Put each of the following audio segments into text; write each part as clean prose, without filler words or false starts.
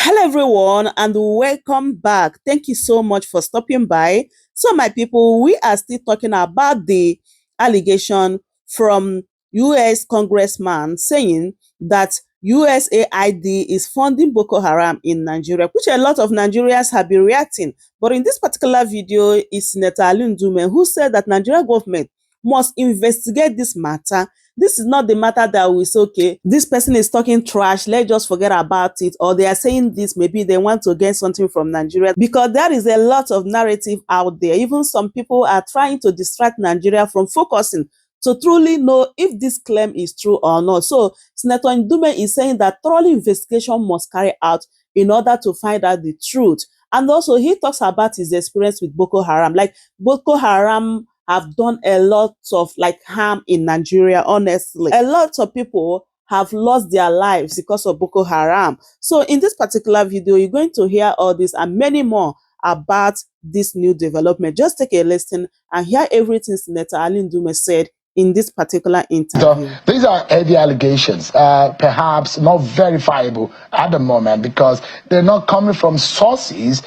Hello everyone and welcome back. Thank you so much for stopping by. So my people, we are still talking about the allegation from US congressman saying that USAID is funding Boko Haram in Nigeria, which a lot of Nigerians have been reacting. But in this particular video is Senator Udume who said that Nigeria government must investigate this matter. This is not the matter that we say, okay, this person is talking trash, let's just forget about it, or they are saying this, maybe they want to get something from Nigeria, because there is a lot of narrative out there. Even some people are trying to distract Nigeria from focusing to truly know if this claim is true or not. So Senator Udume is saying that thorough investigation must carry out in order to find out the truth. And also he talks about his experience with Boko Haram. Like Boko Haram have done a lot of harm in Nigeria, honestly. A lot of people have lost their lives because of Boko Haram. So in this particular video, you're going to hear all this and many more about this new development. Just take a listen and hear everything Senator Udume said in this particular interview. So these are heavy allegations, perhaps not verifiable at the moment because they're not coming from sources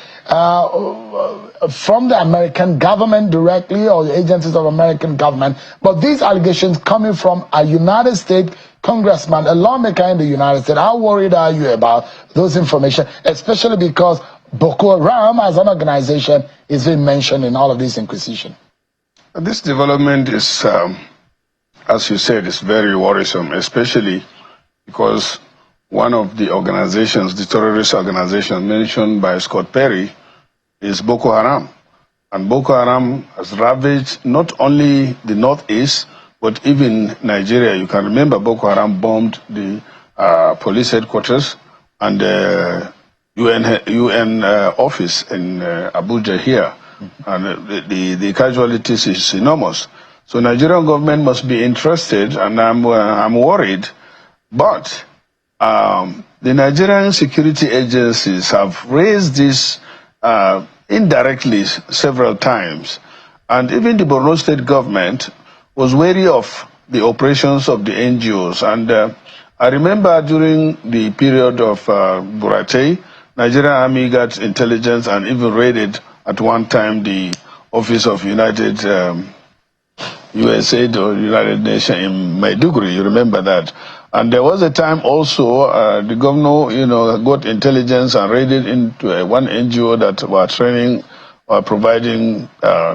from the American government directly or the agencies of American government. But these allegations coming from a United States congressman, a lawmaker in the United States. How worried are you about those information, especially because Boko Haram as an organization is being mentioned in all of this inquisition? This development is, as you said, is very worrisome, especially because one of the organizations, the terrorist organization mentioned by Scott Perry, is Boko Haram. And Boko Haram has ravaged not only the northeast, but even Nigeria. You can remember Boko Haram bombed the police headquarters and the UN office in Abuja here. And the casualties is enormous. So Nigerian government must be interested, and I'm worried. But the Nigerian security agencies have raised this indirectly several times, and even the Borno state government was wary of the operations of the NGOs. And I remember during the period of Burate, Nigerian Army got intelligence and even raided at one time the office of USAID or United Nations in Maiduguri. You remember that? And there was a time also the governor, got intelligence and raided into one NGO that were training or providing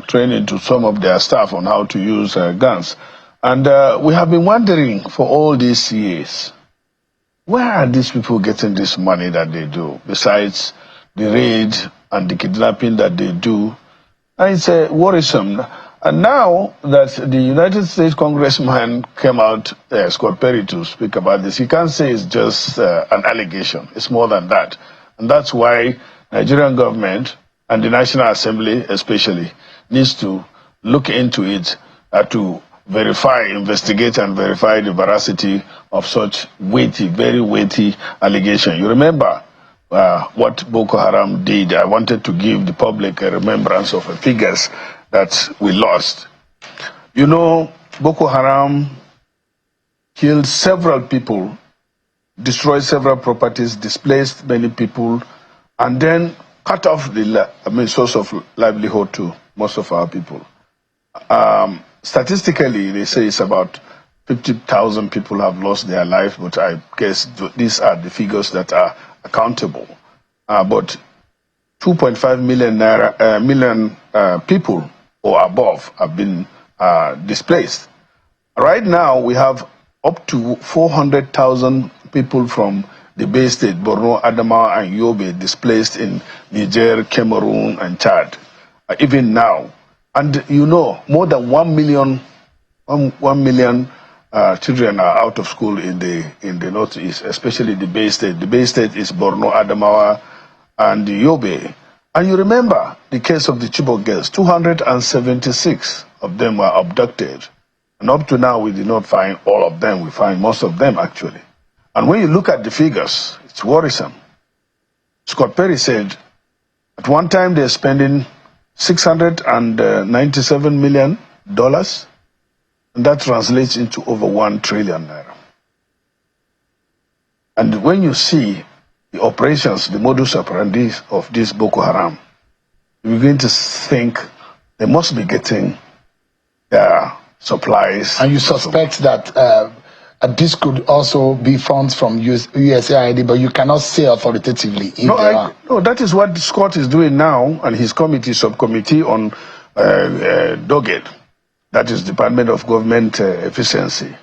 training to some of their staff on how to use guns. And we have been wondering for all these years, where are these people getting this money that they do, besides the raid and the kidnapping that they do? And it's worrisome. And now that the United States congressman came out, Scott Perry, to speak about this, you can't say it's just an allegation. It's more than that. And that's why Nigerian government and the National Assembly especially needs to look into it to investigate and verify the veracity of such weighty, very weighty allegation. You remember what Boko Haram did. I wanted to give the public a remembrance of figures that we lost. You know, Boko Haram killed several people, destroyed several properties, displaced many people, and then cut off the source of livelihood to most of our people. Statistically, they say it's about 50,000 people have lost their life, but I guess these are the figures that are accountable. But 2.5 million people or above have been displaced. Right now, we have up to 400,000 people from the Bay State, Borno, Adamawa, and Yobe displaced in Niger, Cameroon, and Chad. Even now. And more than 1 million children are out of school in the Northeast, especially the Bay State. The Bay State is Borno, Adamawa, and Yobe. And you remember the case of the Chibok girls, 276 of them were abducted. And up to now, we did not find all of them. We find most of them, actually. And when you look at the figures, it's worrisome. Scott Perry said, at one time, they're spending $697 million, and that translates into over 1 trillion naira. And when you see the operations, the modus operandi of this Boko Haram, you begin to think they must be getting their supplies. And you suspect that this could also be funds from USAID, but you cannot say authoritatively if No, they are. no, that is what Scott is doing now, and his subcommittee on Govt, that is Department of Government Efficiency.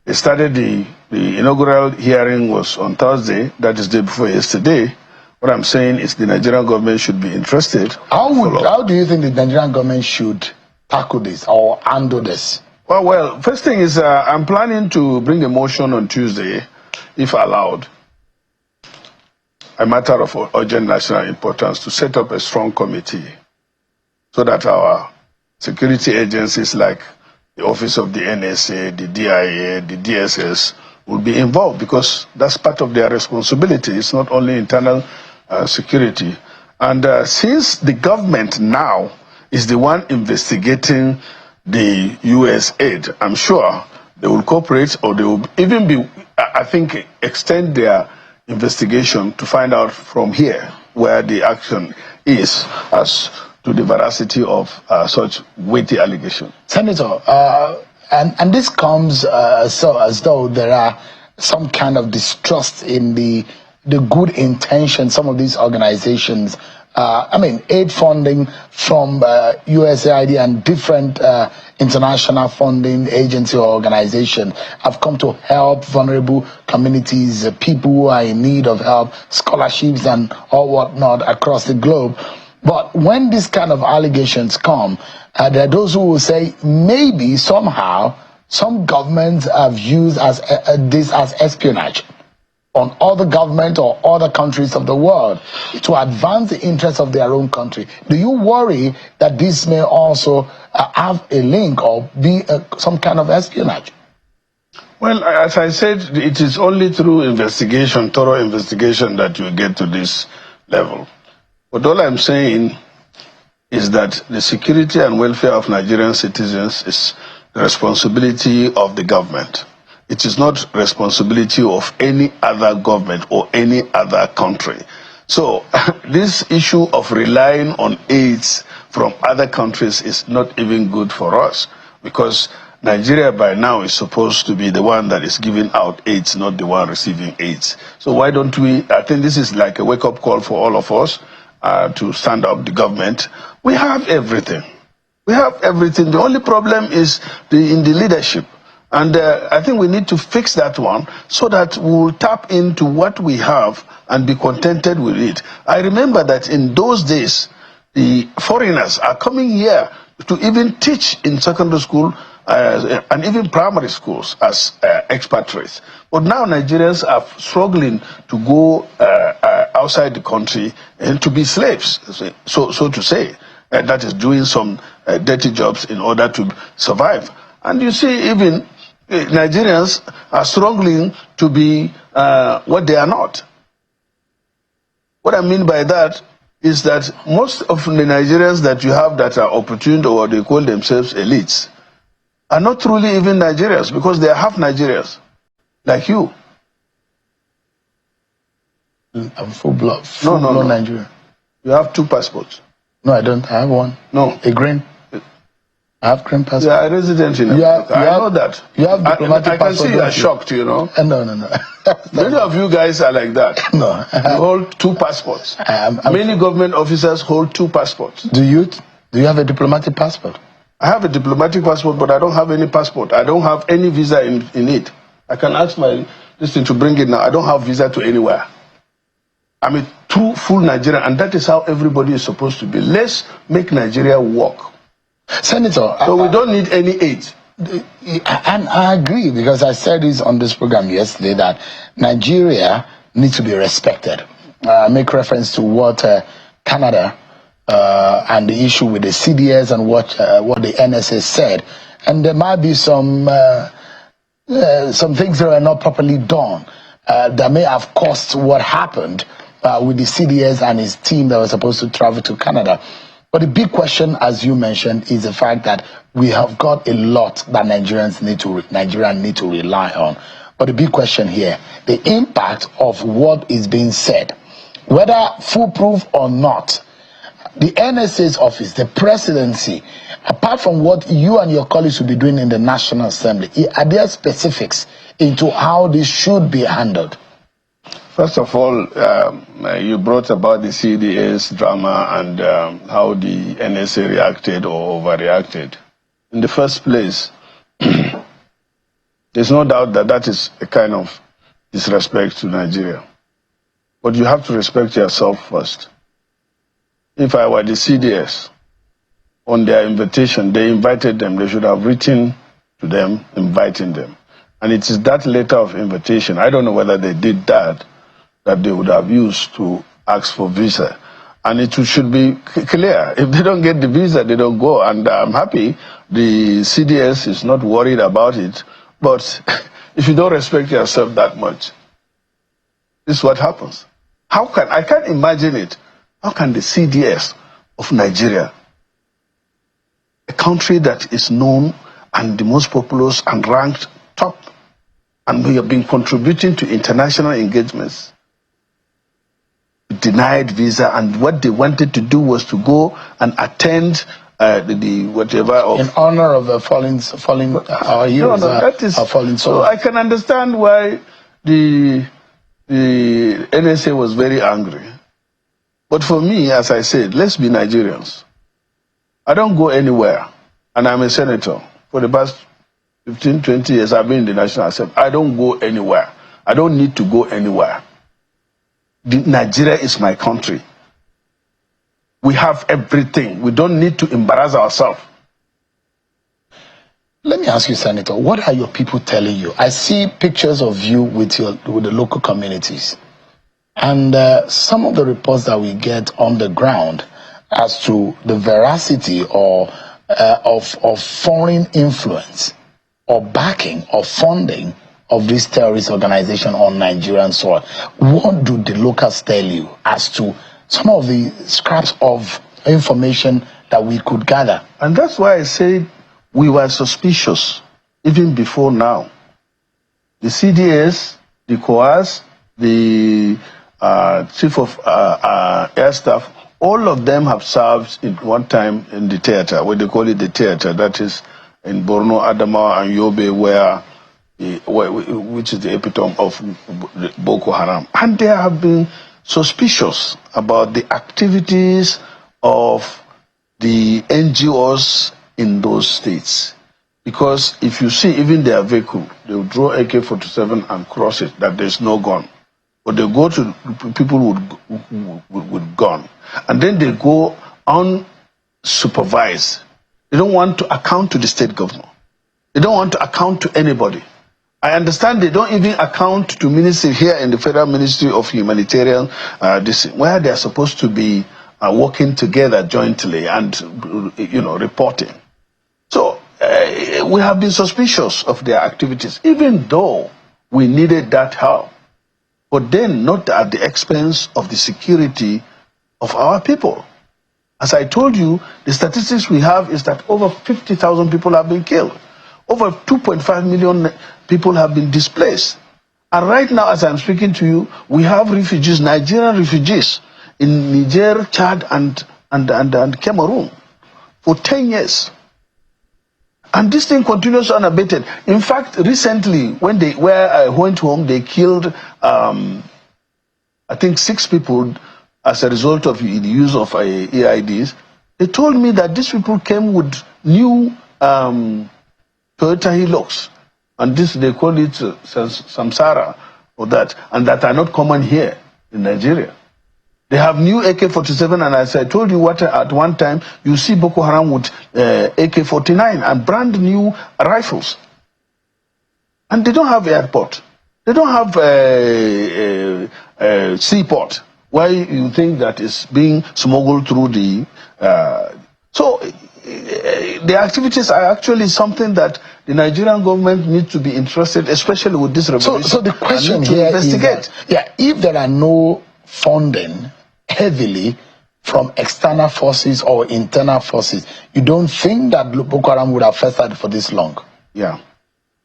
They started the inaugural hearing was on Thursday, that is the day before yesterday. What I'm saying is the Nigerian government should be interested. How do you think the Nigerian government should tackle this or handle this? Well, first thing is I'm planning to bring a motion on Tuesday, if allowed, a matter of urgent national importance, to set up a strong committee so that our security agencies like the Office of the NSA, the DIA, the DSS will be involved, because that's part of their responsibility. It's not only internal security. And since the government now is the one investigating the USAID, I'm sure they will cooperate, or they will even be, I think, extend their investigation to find out from here where the action is as to the veracity of such weighty allegation. Senator, and this comes so as though there are some kind of distrust in the good intention some of these organizations. Aid funding from USAID and different international funding agency or organization have come to help vulnerable communities, people who are in need of help, scholarships and all whatnot across the globe. But when these kind of allegations come, there are those who will say maybe somehow some governments have used this as espionage on other governments or other countries of the world to advance the interests of their own country. Do you worry that this may also have a link or be some kind of espionage? Well, as I said, it is only through investigation, thorough investigation, that you get to this level. But all I'm saying is that the security and welfare of Nigerian citizens is the responsibility of the government. It is not responsibility of any other government or any other country. So this issue of relying on aids from other countries is not even good for us, because Nigeria by now is supposed to be the one that is giving out aids, not the one receiving aids. So why don't we, I think this is like a wake-up call for all of us to stand up the government. We have everything. We have everything. The only problem is in the leadership. And I think we need to fix that one so that we'll tap into what we have and be contented with it. I remember that in those days, the foreigners are coming here to even teach in secondary school and even primary schools as expatriates. But now Nigerians are struggling to go outside the country and to be slaves, so to say. That is doing some dirty jobs in order to survive. And you see, even Nigerians are struggling to be what they are not. What I mean by that is that most of the Nigerians that you have that are opportune, or they call themselves elites, are not truly even Nigerians, because they are half Nigerians, like you. I'm full-blood No. Nigerian. You have 2 passports. No, I don't. I have one. No. A green. I have green passport. You are a resident in America. I know that. You have diplomatic I can passport. see you are shocked, you know. No. Many of you guys are like that. No. You hold 2 passports. Many government officers hold 2 passports. Do you have a diplomatic passport? I have a diplomatic passport, but I don't have any passport. I don't have any visa in it. I can ask this thing to bring it now. I don't have visa to anywhere. I'm a true full Nigerian, and that is how everybody is supposed to be. Let's make Nigeria work. Senator, so we don't need any aid. And I agree, because I said this on this program yesterday, that Nigeria needs to be respected. I make reference to what Canada and the issue with the CDS and what the NSA said, and there might be some things that are not properly done that may have caused what happened with the CDS and his team that was supposed to travel to Canada. But the big question, as you mentioned, is the fact that we have got a lot that Nigerians need to rely on. But the big question here, the impact of what is being said, whether foolproof or not, the NSA's office, the presidency, apart from what you and your colleagues will be doing in the National Assembly, are there specifics into how this should be handled? First of all, you brought about the CDS drama and how the NSA reacted or overreacted. In the first place, there's no doubt that that is a kind of disrespect to Nigeria. But you have to respect yourself first. If I were the CDS, on their invitation, they invited them, they should have written to them, inviting them. And it is that letter of invitation, I don't know whether they did that they would have used to ask for visa. And it should be clear. If they don't get the visa, they don't go. And I'm happy the CDS is not worried about it. But if you don't respect yourself that much, this is what happens. I can't imagine it. How can the CDS of Nigeria, a country that is known and the most populous and ranked top, and we have been contributing to international engagements, denied visa, and what they wanted to do was to go and attend the whatever of, in honor of the fallen our heroes, our fallen so soldiers. I can understand why the NSA was very angry. But for me, as I said, let's be Nigerians. I don't go anywhere, and I'm a senator. For the past 15, 20 years, I've been in the National Assembly. I don't go anywhere. I don't need to go anywhere. Nigeria is my country. We have everything. We don't need to embarrass ourselves. Let me ask you, Senator, what are your people telling you? I see pictures of you with the local communities. And some of the reports that we get on the ground as to the veracity or of foreign influence or backing or funding of this terrorist organization on Nigerian soil. What do the locals tell you as to some of the scraps of information that we could gather? And that's why I said we were suspicious even before now. The CDS, the COAS, the Chief of Air Staff, all of them have served in one time in the theater, what they call it the theater, that is in Borno, Adamawa, and Yobe, which is the epitome of Boko Haram. And they have been suspicious about the activities of the NGOs in those states. Because if you see even their vehicle, they will draw AK-47 and cross it, that there's no gun. But they go to people with gun. And then they go unsupervised. They don't want to account to the state governor. They don't want to account to anybody. I understand they don't even account to ministry here in the Federal Ministry of Humanitarian, where they are supposed to be working together jointly and, reporting. So we have been suspicious of their activities, even though we needed that help. But then not at the expense of the security of our people. As I told you, the statistics we have is that over 50,000 people have been killed. Over 2.5 million people have been displaced. And right now, as I'm speaking to you, we have refugees, Nigerian refugees, in Niger, Chad, and Cameroon for 10 years. And this thing continues unabated. In fact, recently, when I went home, they killed, I think, 6 people as a result of the use of AIDs. They told me that these people came with new Toyota Hilux, and this they call it Samsara, or that, and that are not common here in Nigeria. They have new AK-47, and as I told you, at one time you see Boko Haram with AK-49 and brand new rifles, and they don't have airport, they don't have a seaport. Why you think that is being smuggled through the? So the activities are actually something that the Nigerian government needs to be interested, especially with this revolution. So the question here is that, if there are no funding heavily from external forces or internal forces, you don't think that Boko Haram would have festered for this long? Yeah,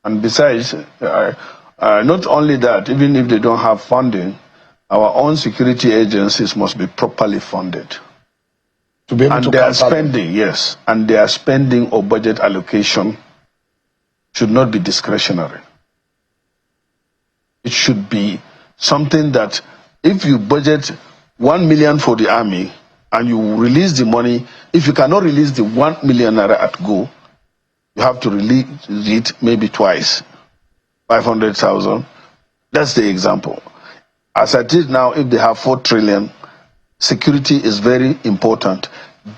and besides, Not only that, even if they don't have funding, our own security agencies must be properly funded. To be able And to their counter them. spending, yes, and their spending or budget allocation should not be discretionary. It should be something that if you budget 1 million for the army and you release the money, if you cannot release the 1 million naira at go, you have to release it maybe twice, 500,000. That's the example. As I did now, if they have 4 trillion, security is very important.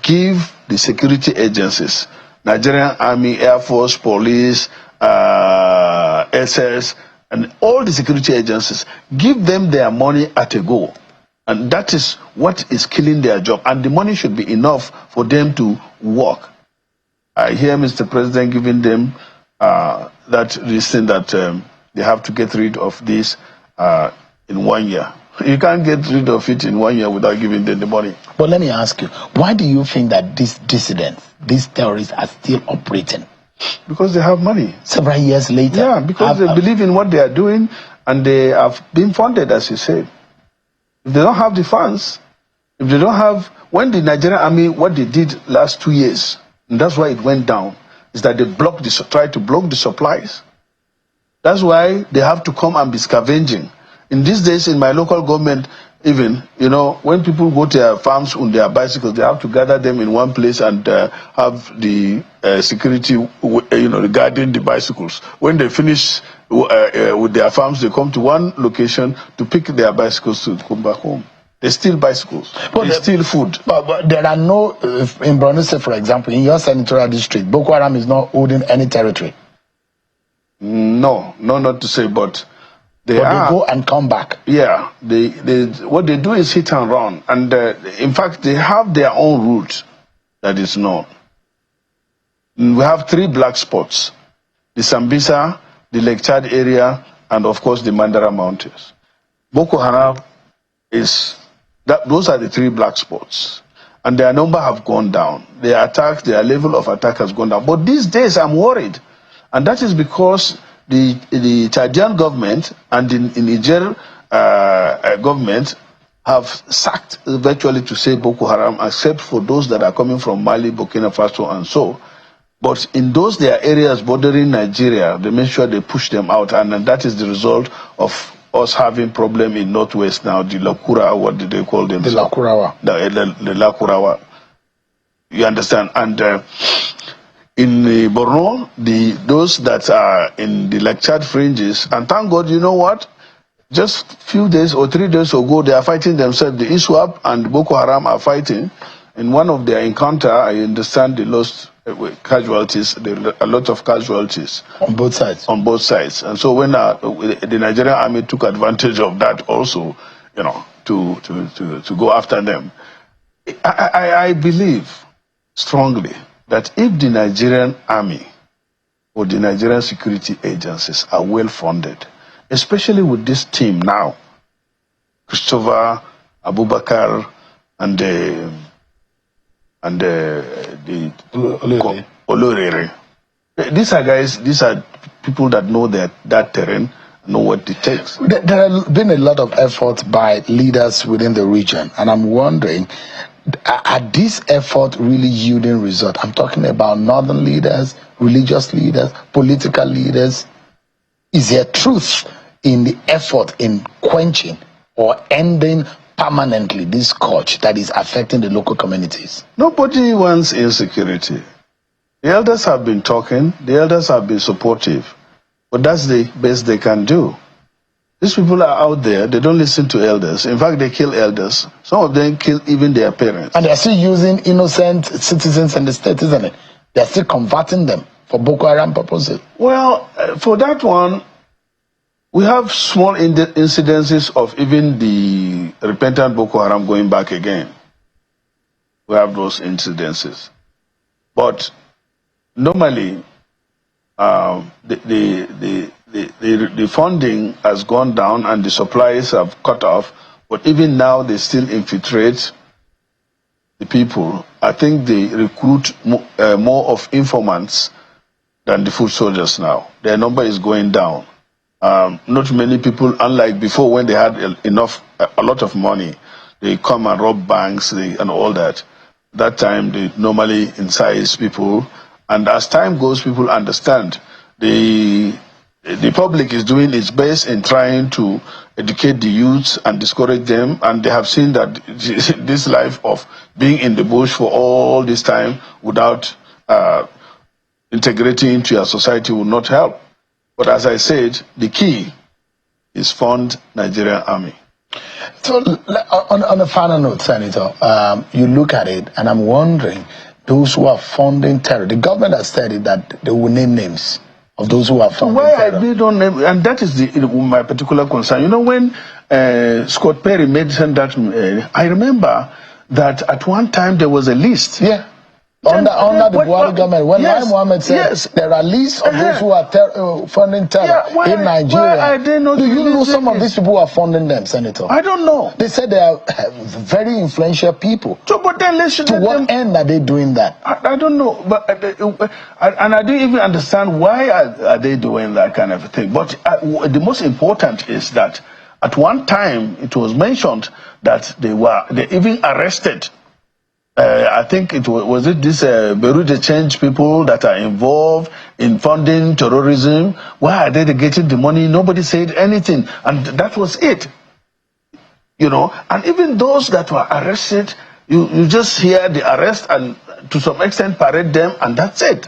Give the security agencies, Nigerian Army, Air Force, Police, SS, and all the security agencies, give them their money at a go. And that is what is killing their job. And the money should be enough for them to work. I hear Mr. President giving them this thing that they have to get rid of this in 1 year. You can't get rid of it in 1 year without giving them the money. But let me ask you, why do you think that these dissidents, these terrorists are still operating? Because they have money. Several years later? Yeah, because they believe in what they are doing and they have been funded, as you said. If they don't have the funds, if they don't have, when the Nigerian Army, what they did last 2 years, and that's why it went down, is that they tried to block the supplies. That's why they have to come and be scavenging. In these days, in my local government, even, when people go to their farms on their bicycles, they have to gather them in one place and have the security, regarding the bicycles. When they finish with their farms, they come to one location to pick their bicycles to come back home. They steal bicycles. They steal food. But there are no, in Borno State, for example, in your senatorial district, Boko Haram is not holding any territory. No, not to say, but they go and come back. Yeah, what they do is hit and run, and in fact, they have their own route that is known. We have 3 black spots: the Sambisa, the Lake Chad area, and of course the Mandara Mountains. Boko Haram those are the 3 black spots, and their number have gone down. Their level of attack has gone down. But these days, I'm worried, and that is because the Chadian government and the Niger government have sacked virtually, to say, Boko Haram, except for those that are coming from Mali, Burkina Faso, and so. But in those their areas bordering Nigeria, they make sure they push them out, and that is the result of us having problem in Northwest now, the Lakura, what did they call them? The Lakurawa. The Lakurawa. You understand? And in Borno, those that are in the Lake Chad fringes, and thank God, you know what? Just few days or 3 days ago, they are fighting themselves. The ISWAP and Boko Haram are fighting. In one of their encounter, I understand they lost casualties, a lot of casualties. On both sides? On both sides. And so when the Nigerian Army took advantage of that also, to go after them. I believe strongly that if the Nigerian Army or the Nigerian security agencies are well funded, especially with this team now, Christopher, Abubakar, and the Olorere. These are people that know that terrain, know what it takes. There have been a lot of efforts by leaders within the region, and I'm wondering, are these efforts really yielding results? I'm talking about northern leaders, religious leaders, political leaders. Is there truth in the effort in quenching or ending permanently this scourge that is affecting the local communities? Nobody wants insecurity. The elders have been talking, the elders have been supportive, but that's the best they can do. These people are out there, they don't listen to elders. In fact, they kill elders. Some of them kill even their parents. And they're still using innocent citizens in the state, isn't it? They're still converting them for Boko Haram purposes. Well, for that one, we have small incidences of even the repentant Boko Haram going back again. We have those incidences. But normally, the funding has gone down and the supplies have cut off, but even now they still infiltrate the people. I think they recruit more of informants than the foot soldiers now. Their number is going down. not many people, unlike before when they had a lot of money, they come and rob banks and all that. That time they normally incise people, and as time goes, people understand the public is doing its best in trying to educate the youths and discourage them, and they have seen that this life of being in the bush for all this time without integrating into your society will not help. But as I said, the key is fund Nigerian Army. So on a final note, Senator, you look at it, and I'm wondering, those who are funding terror, the government has said it that they will name names of those who are funding terror. Why they don't name, and that is my particular concern. You know, when Scott Perry mentioned that, I remember that at one time there was a list. Yeah. Under the Buhari government, when Lai Mohammed said there are lists of those who are funding terror in Nigeria, do you know some of these people who are funding them, Senator? I don't know. They said they are very influential people. So, but then to what end are they doing that? I don't know, but and I don't even understand why are they doing that kind of thing. But the most important is that at one time it was mentioned that they even arrested. I think it was this Bureau de Change people that are involved in funding terrorism. Why are they getting the money? Nobody said anything, and that was it. You know, and even those that were arrested, you just hear the arrest and to some extent parade them, and that's it.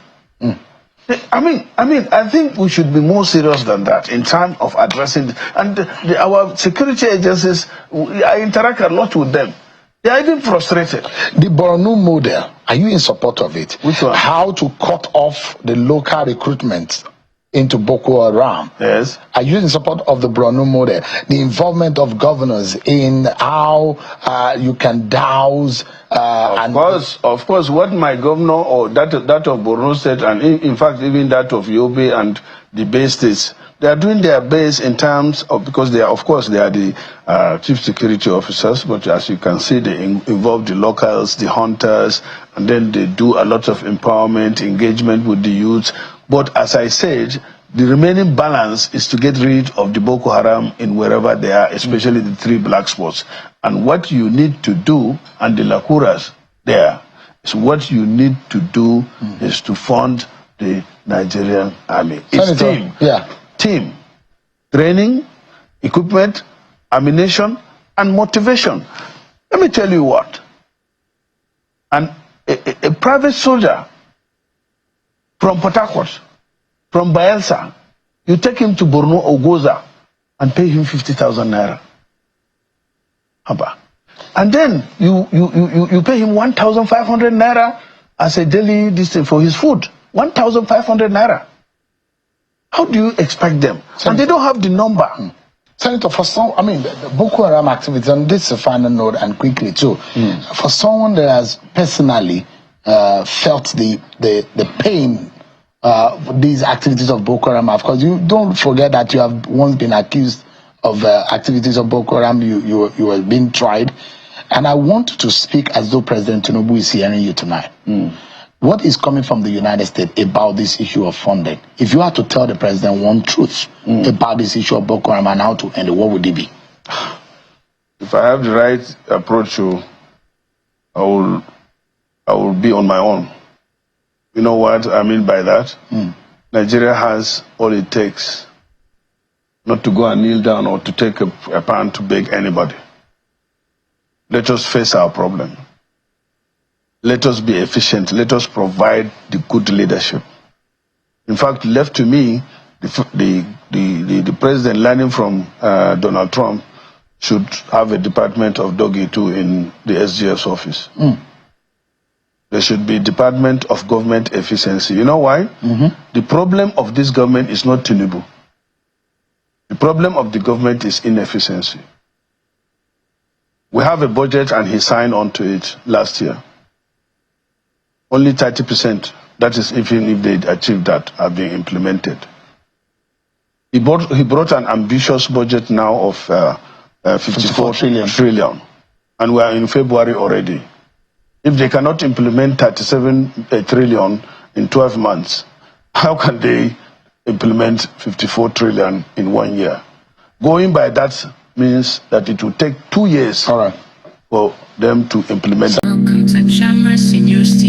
I mean, I think we should be more serious than that in terms of addressing. And our security agencies, I interact a lot with them. They are even frustrated. The Bok0 model, are you in support of it? Which one? How to cut off the local recruitment into Boko Haram. Yes. Are you in support of the Bok0 model? The involvement of governors in how you can douse. Of course, what my governor or that of Borno State, and in fact even that of Yobe and the Bay States, they are doing their best in terms of, because they are, of course, they are the chief security officers, but as you can see, they involve the locals, the hunters, and then they do a lot of empowerment, engagement with the youth. But as I said, the remaining balance is to get rid of the Boko Haram in wherever they are, especially the 3 black spots. And what you need to do, and the Lakuras there, is what you need to do is to fund the Nigerian Army. It's team. Yeah. Team, training, equipment, ammunition, and motivation. Let me tell you what. And a private soldier from Port Harcourt, from Bayelsa, you take him to Borno or Goza and pay him 50,000 naira. And then you pay him 1,500 naira as a daily distance for his food. 1,500 naira. How do you expect them? Senator, and they don't have the number. Senator, for some, I mean, the Boko Haram activity, and this is a final note and quickly too, for someone that has personally felt the pain these activities of Boko Haram, of course, you don't forget that you have once been accused of activities of Boko Haram, you were being tried. And I want to speak as though President Tinubu is hearing you tonight. What is coming from the United States about this issue of funding? If you had to tell the president one truth about this issue of Boko Haram and how to end it, what would it be? If I have the right approach, I will be on my own. You know what I mean by that? Nigeria has all it takes not to go and kneel down or to take a pound to beg anybody. Let us face our problem. Let us be efficient. Let us provide the good leadership. In fact, left to me, the president, learning from Donald Trump, should have a department of doggy too in the SGF's office. There should be Department of Government Efficiency. You know why? The problem of this government is not Tinubu. The problem of the government is inefficiency. We have a budget and he signed on to it last year. Only 30%, that is even if they achieve that, are being implemented. He brought an ambitious budget now of 54 trillion. And we are in February already. If they cannot implement 37 trillion in 12 months, how can they implement 54 trillion in 1 year. Going by that means that it will take 2 years All right. for them to implement. Welcome to Chamress News.